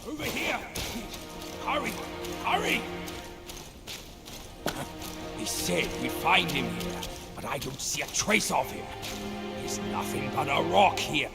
Over here! Hurry! Hurry! He said we'd find him here, but I don't see a trace of him. There's nothing but a rock here.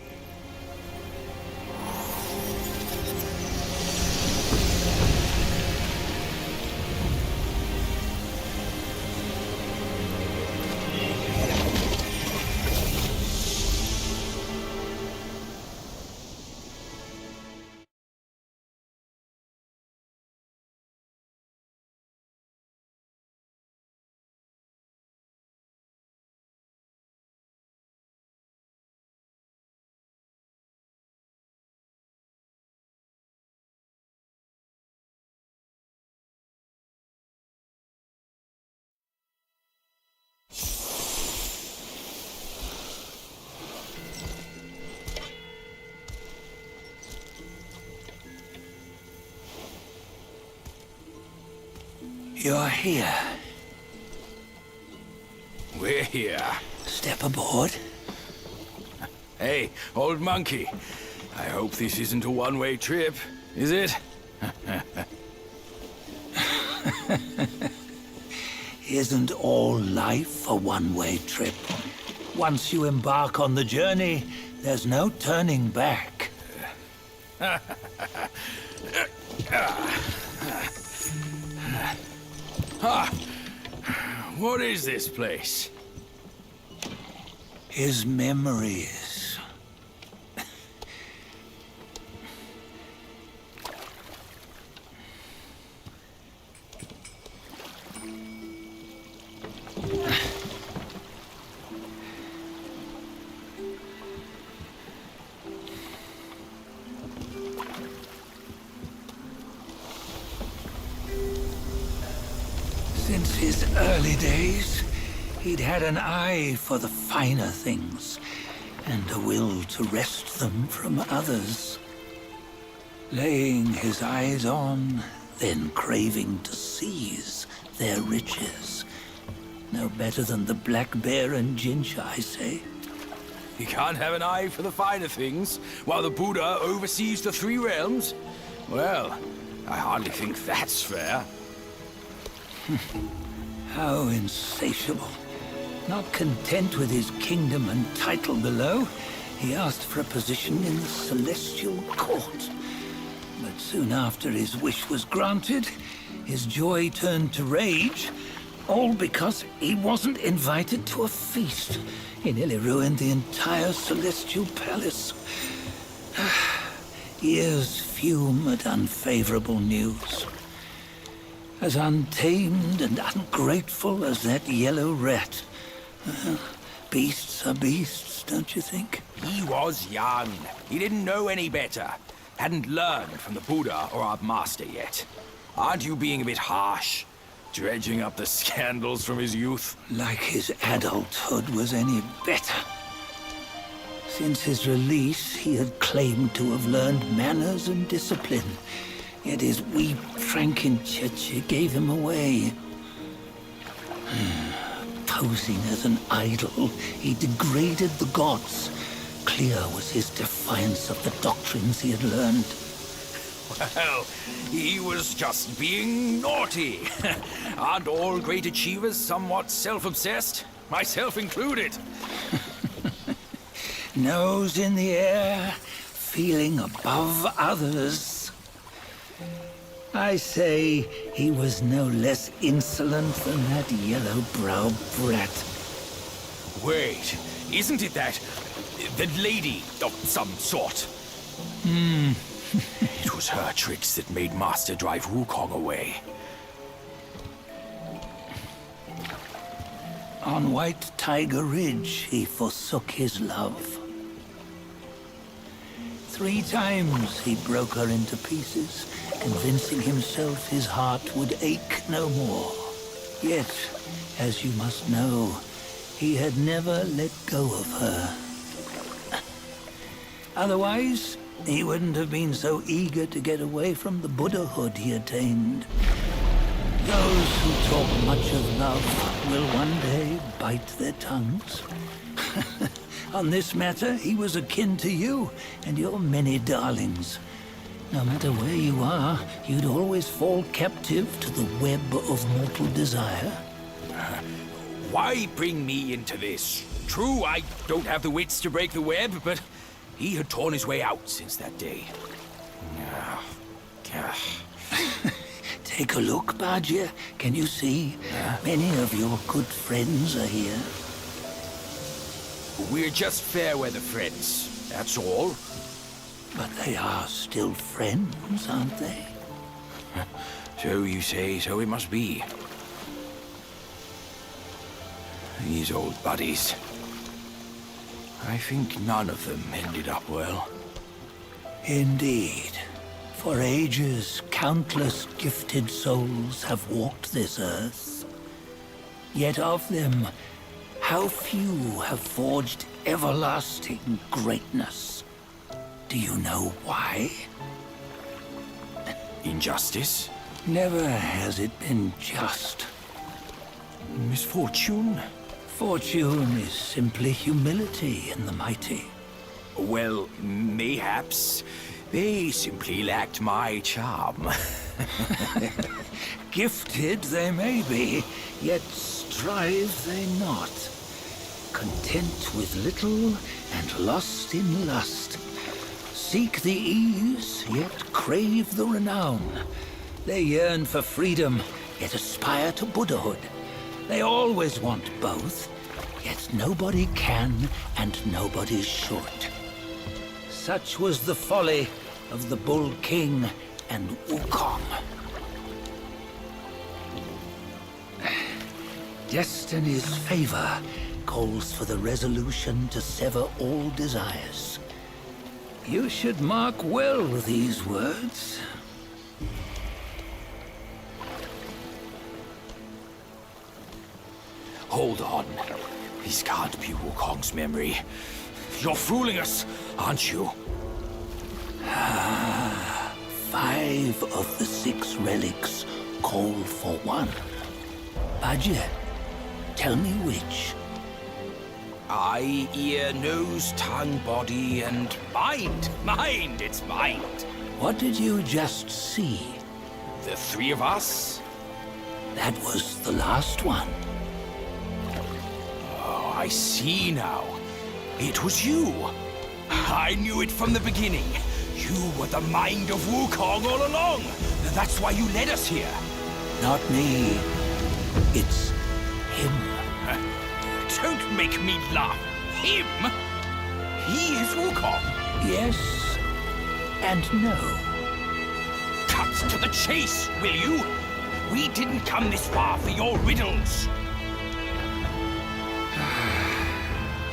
You're here. We're here. Step aboard. Hey, old monkey. I hope this isn't a one-way trip, is it? Isn't all life a one-way trip? Once you embark on the journey, there's no turning back. What is this place? His memories. Since his early days, he'd had an eye for the finer things, and a will to wrest them from others. Laying his eyes on, then craving to seize their riches. No better than the black bear and Jinch, I say. You can't have an eye for the finer things, while the Buddha oversees the three realms? Well, I hardly think that's fair. How insatiable. Not content with his kingdom and title below, he asked for a position in the celestial court. But soon after his wish was granted, his joy turned to rage, all because he wasn't invited to a feast. He nearly ruined the entire celestial palace. Ears fume at unfavorable news. As untamed and ungrateful as that yellow rat. Beasts are beasts, don't you think? He was young. He didn't know any better. Hadn't learned from the Buddha or our master yet. Aren't you being a bit harsh? Dredging up the scandals from his youth? Like his adulthood was any better. Since his release, he had claimed to have learned manners and discipline. Yet his weak Frankenchurch gave him away. Posing as an idol, he degraded the gods. Clear was his defiance of the doctrines he had learned. Well, he was just being naughty. Aren't all great achievers somewhat self-obsessed? Myself included. Nose in the air, feeling above others. I say he was no less insolent than that yellow-browed brat. Wait, isn't it that lady of some sort? It was her tricks that made Master drive Wukong away. On White Tiger Ridge, he forsook his love. 3 times he broke her into pieces, convincing himself his heart would ache no more. Yet, as you must know, he had never let go of her. Otherwise, he wouldn't have been so eager to get away from the Buddhahood he attained. Those who talk much of love will one day bite their tongues. On this matter, he was akin to you and your many darlings. No matter where you are, you'd always fall captive to the web of mortal desire. Why bring me into this? True, I don't have the wits to break the web, but he had torn his way out since that day. Take a look, Badger. Can you see? Many of your good friends are here. We're just fair weather friends, that's all. But they are still friends, aren't they? So you say, so it must be. These old buddies. I think none of them ended up well. Indeed. For ages, countless gifted souls have walked this earth. Yet of them, how few have forged everlasting greatness? Do you know why? Injustice? Never has it been just. Misfortune? Fortune is simply humility in the mighty. Well, mayhaps. They simply lacked my charm. Gifted they may be, yet strive they not. Content with little and lost in lust. Seek the ease, yet crave the renown. They yearn for freedom, yet aspire to Buddhahood. They always want both, yet nobody can and nobody should. Such was the folly of the Bull King and Wukong. Destiny's favor calls for the resolution to sever all desires. You should mark well these words. Hold on. This can't be Wukong's memory. You're fooling us, aren't you? 5 of the 6 relics call for one. Badger, tell me which. Eye, ear, nose, tongue, body, and mind. Mind, it's mind. What did you just see? The 3 of us? That was the last one. Oh, I see now. It was you. I knew it from the beginning. You were the mind of Wukong all along. That's why you led us here. Not me. It's him. Don't make me laugh. Him? He is Wukong. Yes and no. Cut to the chase, will you? We didn't come this far for your riddles.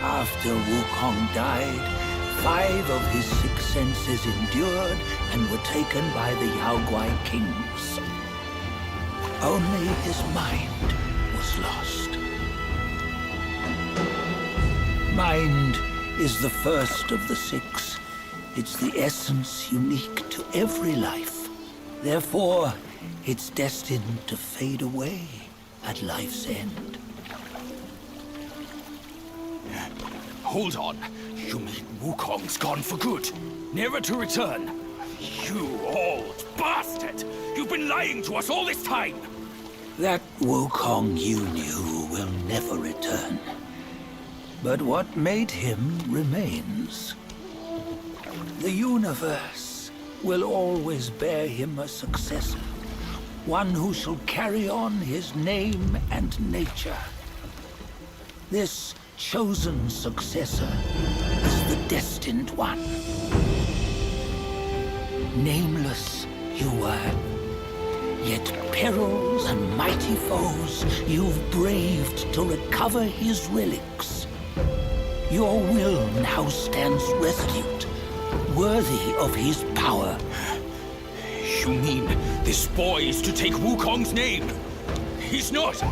After Wukong died, 5 of his 6 senses endured and were taken by the Yaoguai kings. Only his mind was lost. Mind is the first of the 6. It's the essence unique to every life. Therefore, it's destined to fade away at life's end. Hold on. You mean Wukong's gone for good? Never to return? You old bastard! You've been lying to us all this time! That Wukong you knew will never return. But what made him remains. The universe will always bear him a successor. One who shall carry on his name and nature. This chosen successor is the destined one. Nameless you were, yet perils and mighty foes you've braved to recover his relics. Your will now stands resolute, worthy of his power. You mean this boy is to take Wukong's name? He's not!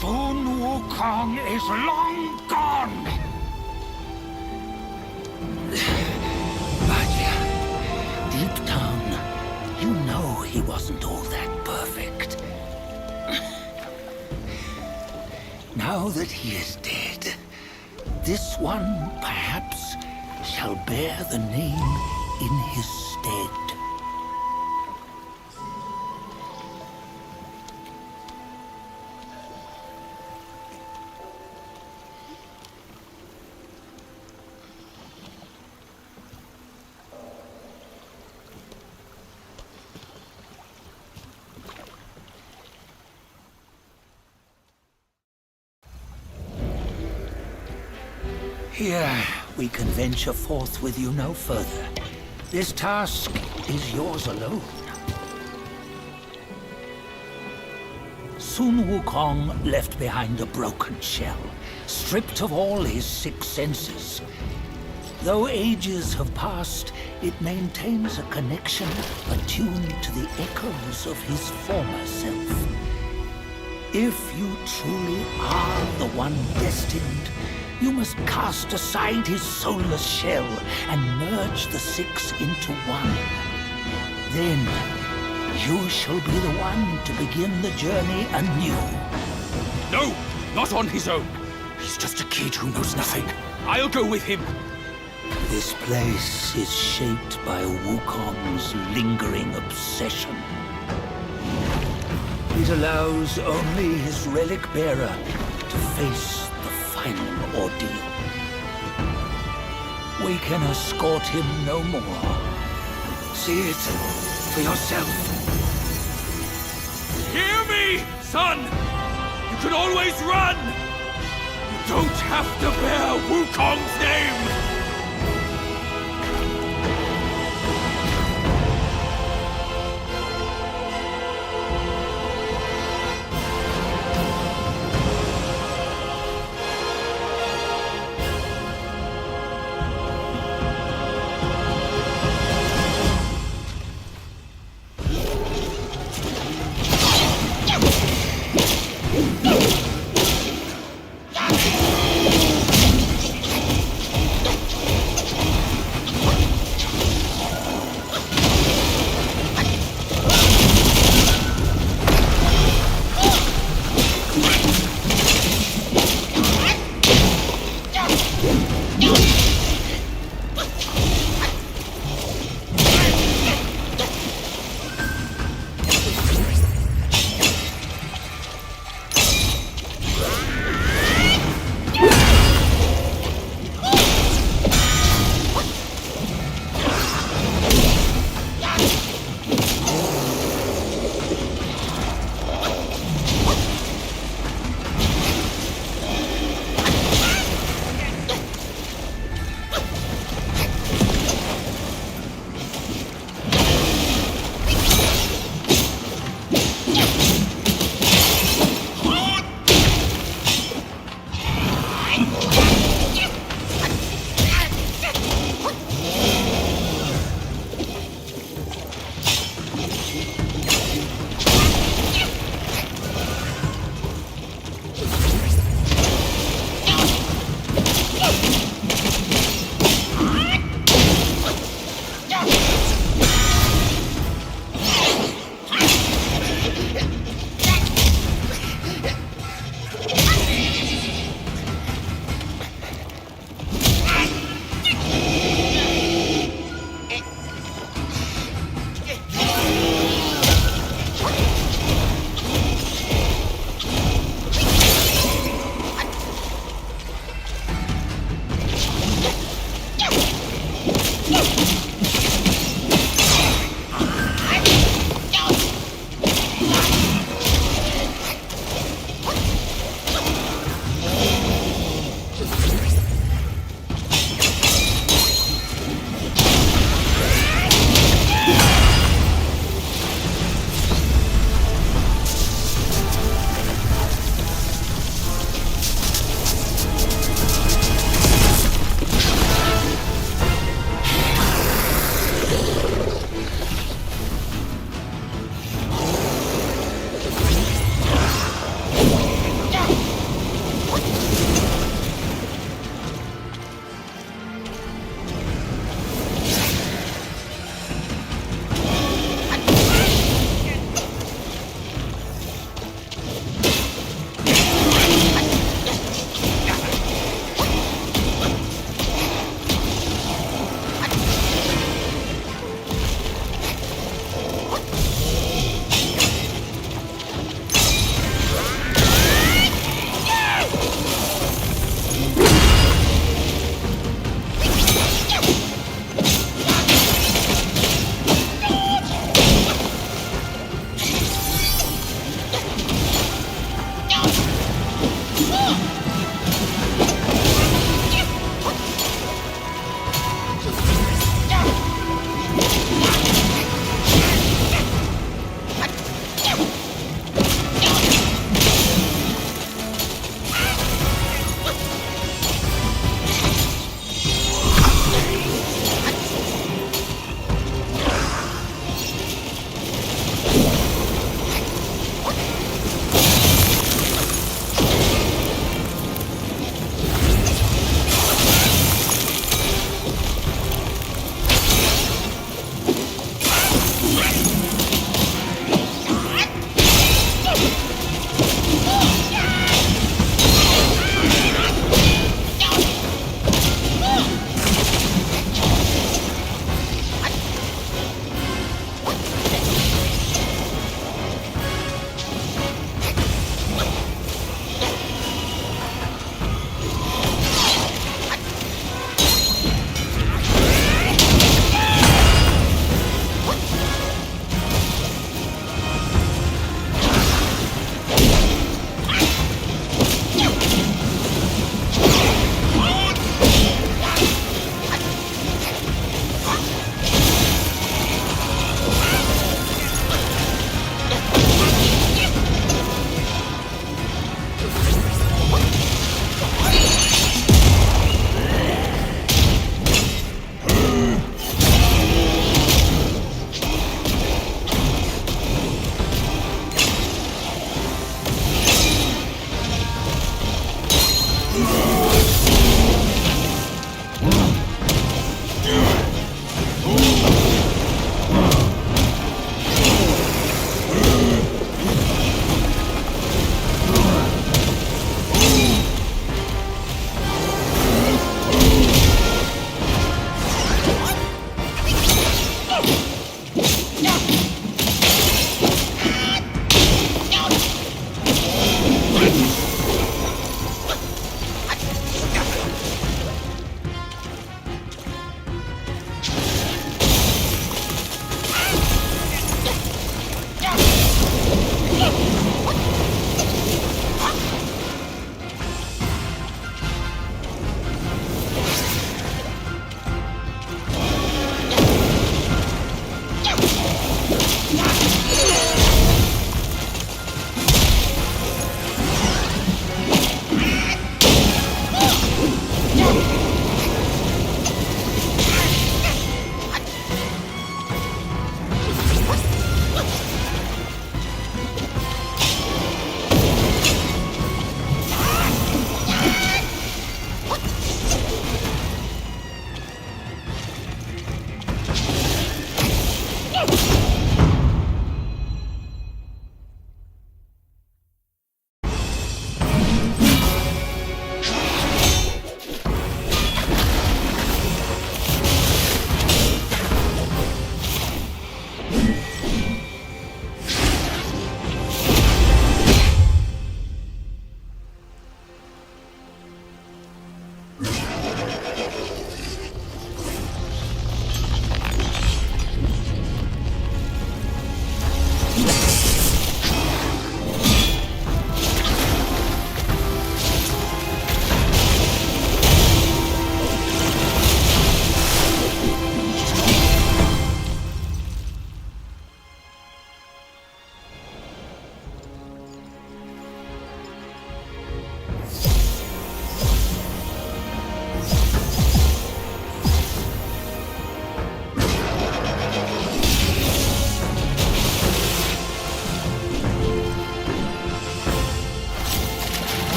Sun Wukong is long gone! But deep down, you know he wasn't all that perfect. Now that he is dead, this one, perhaps, shall bear the name in his stead. Here, we can venture forth with you no further. This task is yours alone. Sun Wukong left behind a broken shell, stripped of all his 6 senses. Though ages have passed, it maintains a connection attuned to the echoes of his former self. If you truly are the one destined, you must cast aside his soulless shell and merge the 6 into one. Then, you shall be the one to begin the journey anew. No, not on his own. He's just a kid who knows nothing. I'll go with him. This place is shaped by Wukong's lingering obsession. It allows only his relic bearer to face the final ordeal. We can escort him no more. See it for yourself. Hear me, son! You can always run! You don't have to bear Wukong's name!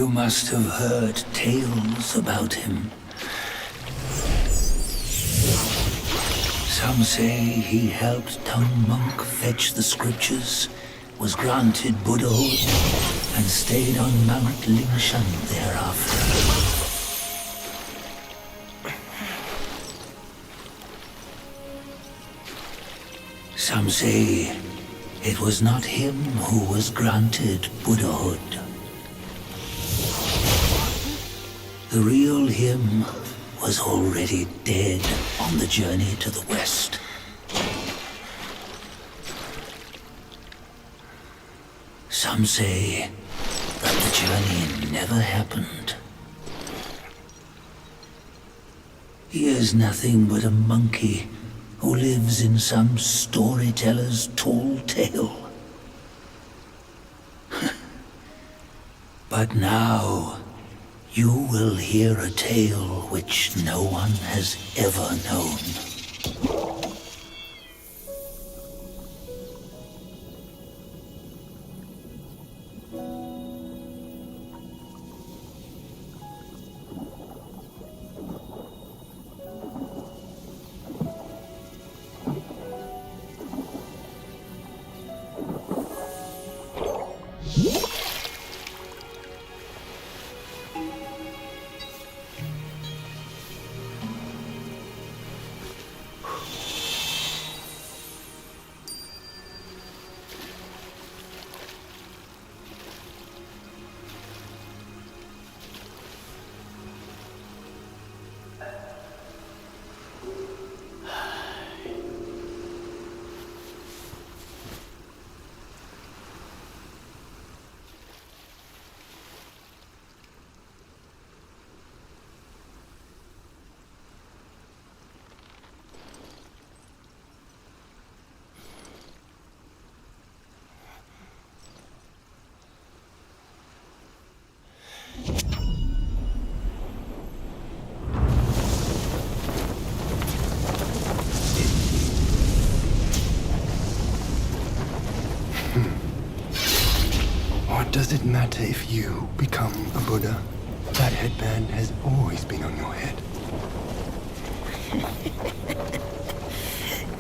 You must have heard tales about him. Some say he helped Tung Monk fetch the scriptures, was granted Buddhahood, and stayed on Mount Lingshan thereafter. Some say it was not him who was granted Buddhahood. The real him was already dead on the journey to the west. Some say that the journey never happened. He is nothing but a monkey who lives in some storyteller's tall tale. But now, you will hear a tale which no one has ever known. What does it matter if you become a Buddha? That headband has always been on your head.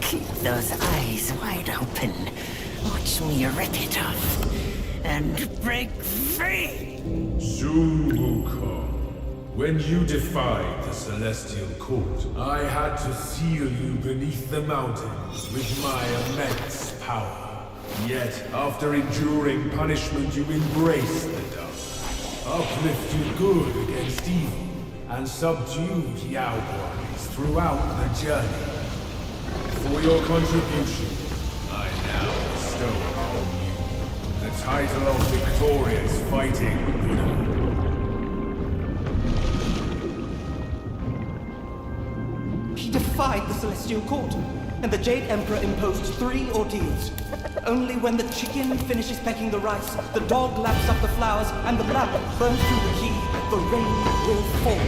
Keep those eyes wide open. Watch me rip it off and break free. Soon, Wukong. When you defied the Celestial Court, I had to seal you beneath the mountains with my immense power. Yet, after enduring punishment, you embraced the dark, uplifted good against evil, and subdued Yao boys throughout the journey. For your contribution, I now bestow upon you the title of Victorious Fighting Buddha. He defied the Celestial Court, and the Jade Emperor imposed 3 ordeals. Only when the chicken finishes pecking the rice, the dog laps up the flowers, and the lamp burns through the key, the rain will fall.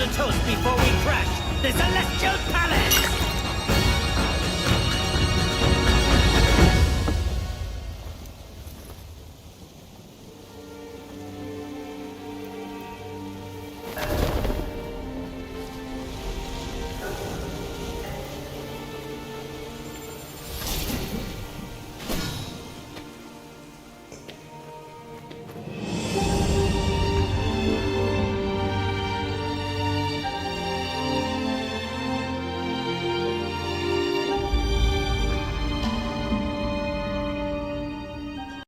toast before we crash the Celestial Palace!